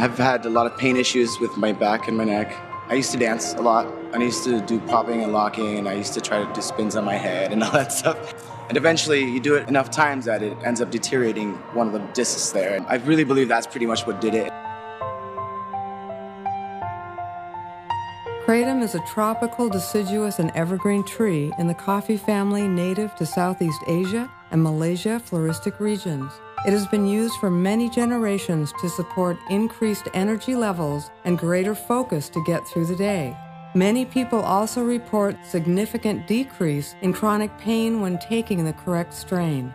I've had a lot of pain issues with my back and my neck. I used to dance a lot. I used to do popping and locking, and I used to try to do spins on my head and all that stuff. And eventually, you do it enough times that it ends up deteriorating one of the discs there. And I really believe that's pretty much what did it. Kratom is a tropical, deciduous, and evergreen tree in the coffee family native to Southeast Asia and Malaysia floristic regions. It has been used for many generations to support increased energy levels and greater focus to get through the day. Many people also report significant decrease in chronic pain when taking the correct strain.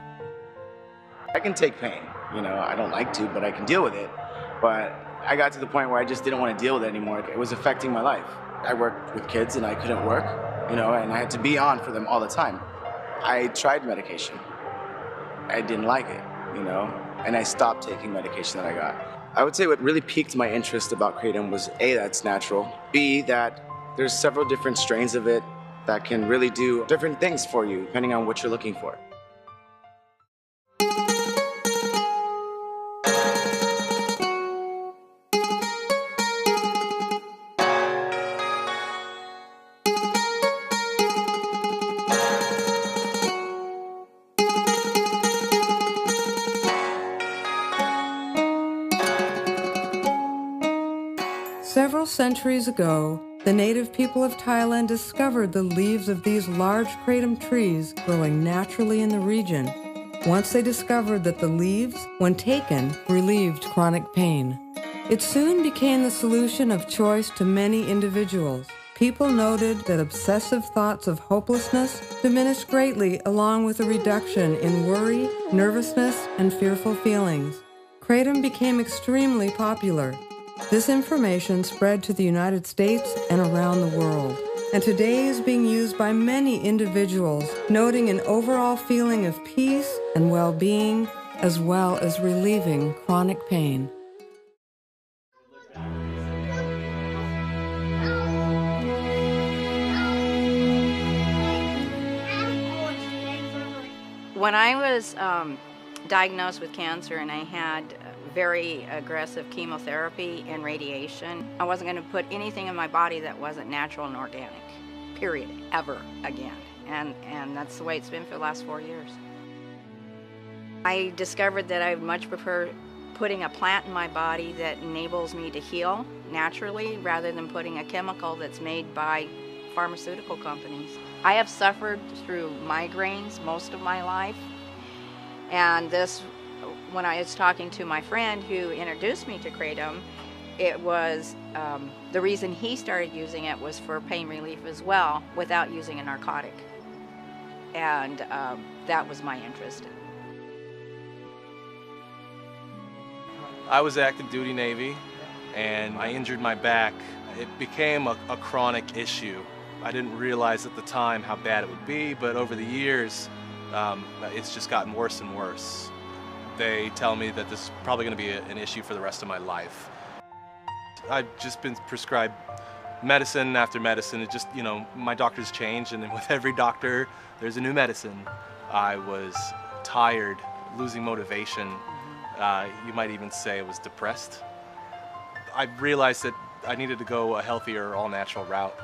I can take pain, I don't like to, but I can deal with it. But I got to the point where I just didn't want to deal with it anymore. It was affecting my life. I worked with kids and I couldn't work, and I had to be on for them all the time. I tried medication. I didn't like it, and I stopped taking medication that I got. I would say what really piqued my interest about Kratom was A, that's natural, B, that there's several different strains of it that can really do different things for you, depending on what you're looking for. Several centuries ago, the native people of Thailand discovered the leaves of these large kratom trees growing naturally in the region. Once they discovered that the leaves, when taken, relieved chronic pain. It soon became the solution of choice to many individuals. People noted that obsessive thoughts of hopelessness diminished greatly, along with a reduction in worry, nervousness, and fearful feelings. Kratom became extremely popular. This information spread to the United States and around the world, and today is being used by many individuals, noting an overall feeling of peace and well-being, as well as relieving chronic pain. When I was diagnosed with cancer and I had very aggressive chemotherapy and radiation, I wasn't going to put anything in my body that wasn't natural and organic, period, ever again. And that's the way it's been for the last 4 years. I discovered that I much prefer putting a plant in my body that enables me to heal naturally rather than putting a chemical that's made by pharmaceutical companies. I have suffered through migraines most of my life, and this, when I was talking to my friend who introduced me to Kratom, it was the reason he started using it was for pain relief as well, without using a narcotic. And that was my interest. I was active duty Navy, and I injured my back. It became a chronic issue. I didn't realize at the time how bad it would be, but over the years, it's just gotten worse and worse. They tell me that this is probably going to be an issue for the rest of my life. I've just been prescribed medicine after medicine. It just, my doctors change, and then with every doctor, there's a new medicine. I was tired, losing motivation. You might even say I was depressed. I realized that I needed to go a healthier, all-natural route,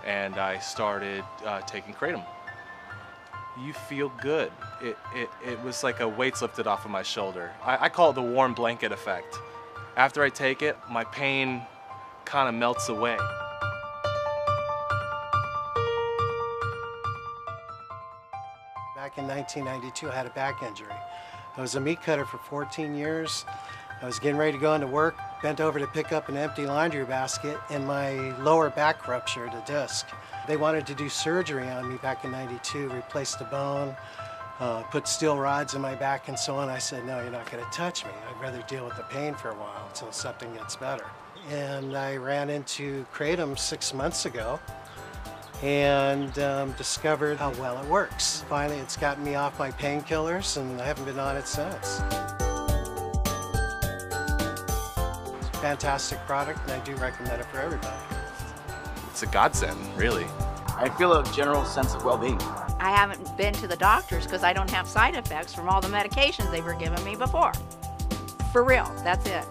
and I started taking Kratom. You feel good. It was like a weight's lifted off of my shoulder. I call it the warm blanket effect. After I take it, my pain kind of melts away. Back in 1992, I had a back injury. I was a meat cutter for 14 years. I was getting ready to go into work, bent over to pick up an empty laundry basket, and my lower back ruptured a disc. They wanted to do surgery on me back in '92, replace the bone, put steel rods in my back and so on. I said, no, you're not going to touch me. I'd rather deal with the pain for a while until something gets better. And I ran into Kratom 6 months ago and discovered how well it works. Finally, it's gotten me off my painkillers, and I haven't been on it since. It's a fantastic product, and I do recommend it for everybody. It's a godsend, really. I feel a general sense of well-being. I haven't been to the doctors because I don't have side effects from all the medications they were giving me before. For real, that's it.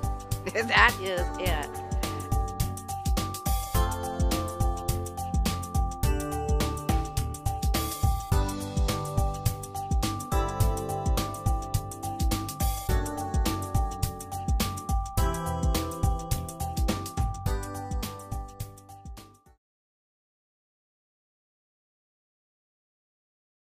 That is it.